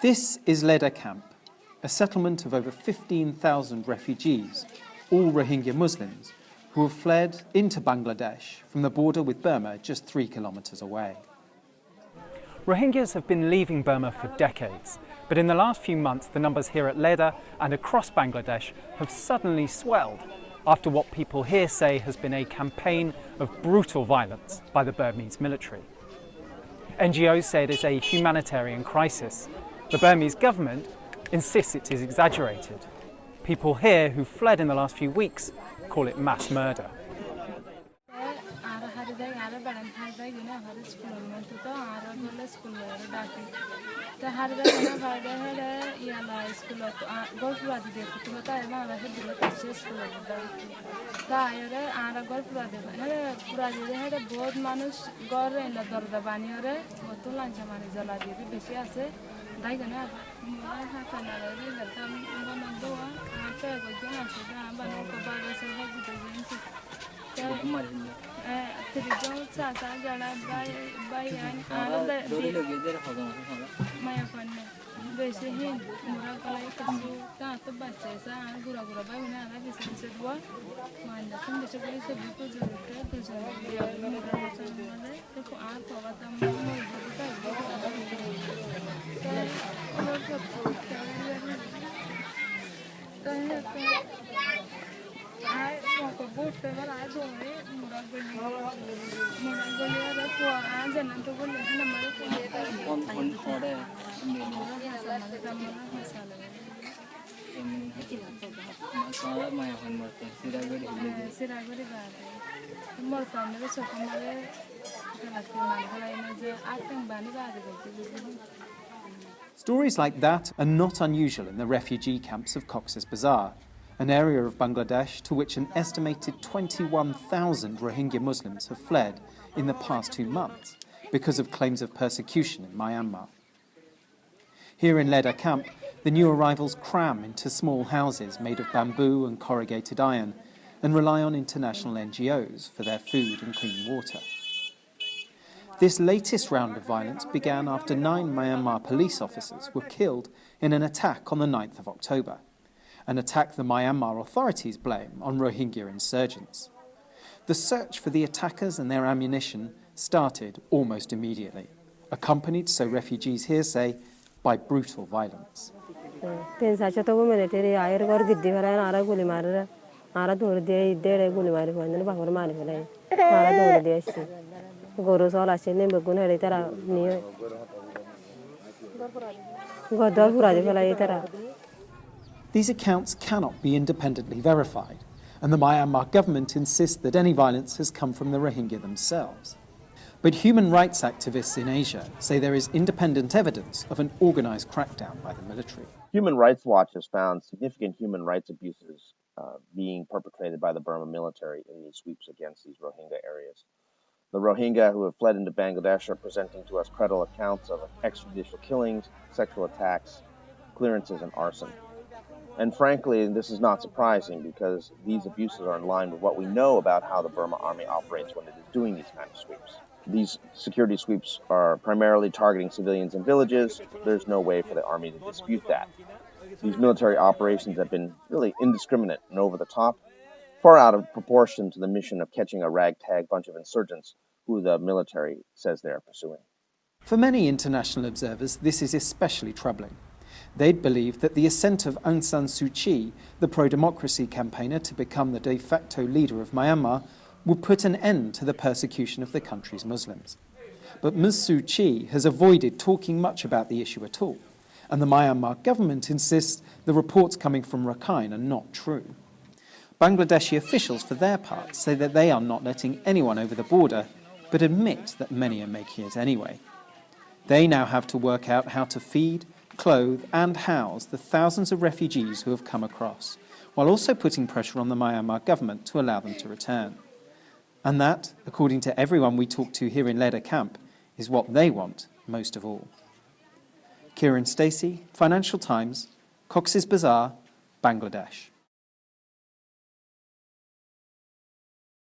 This is Leda Camp, a settlement of over 15,000 refugees, all Rohingya Muslims, who have fled into Bangladesh from the border with Burma just 3 kilometres away. Rohingyas have been leaving Burma for decades, but in the last few months the numbers here at Leda and across Bangladesh have suddenly swelled after what people here say has been a campaign of brutal violence by the Burmese military. NGOs say it is a humanitarian crisis. The Burmese government insists it is exaggerated. People here who fled in the last few weeks call it mass murder. Stories like that are not unusual in the refugee camps of Cox's Bazar, an area of Bangladesh to which an estimated 21,000 Rohingya Muslims have fled in the past 2 months because of claims of persecution in Myanmar. Here in Leda camp, the new arrivals cram into small houses made of bamboo and corrugated iron and rely on international NGOs for their food and clean water. This latest round of violence began after 9 Myanmar police officers were killed in an attack on the 9th of October, an attack the Myanmar authorities blame on Rohingya insurgents. The search for the attackers and their ammunition started almost immediately, accompanied, so refugees here say, by brutal violence. These accounts cannot be independently verified, and the Myanmar government insists that any violence has come from the Rohingya themselves. But human rights activists in Asia say there is independent evidence of an organized crackdown by the military. Human Rights Watch has found significant human rights abuses being perpetrated by the Burma military in these sweeps against these Rohingya areas. The Rohingya who have fled into Bangladesh are presenting to us credible accounts of extrajudicial killings, sexual attacks, clearances, and arson. And frankly, this is not surprising because these abuses are in line with what we know about how the Burma army operates when it is doing these kind of sweeps. These security sweeps are primarily targeting civilians and villages. There's no way for the army to dispute that. These military operations have been really indiscriminate and over the top, far out of proportion to the mission of catching a ragtag bunch of insurgents who the military says they are pursuing. For many international observers, this is especially troubling. They'd believe that the ascent of Aung San Suu Kyi, the pro-democracy campaigner to become the de facto leader of Myanmar, would put an end to the persecution of the country's Muslims. But Ms. Suu Kyi has avoided talking much about the issue at all, and the Myanmar government insists the reports coming from Rakhine are not true. Bangladeshi officials, for their part, say that they are not letting anyone over the border, but admit that many are making it anyway. They now have to work out how to feed, clothe and house the thousands of refugees who have come across, while also putting pressure on the Myanmar government to allow them to return. And that, according to everyone we talk to here in Leda camp, is what they want most of all. Kiran, Stacey, Financial Times, Cox's Bazar, Bangladesh.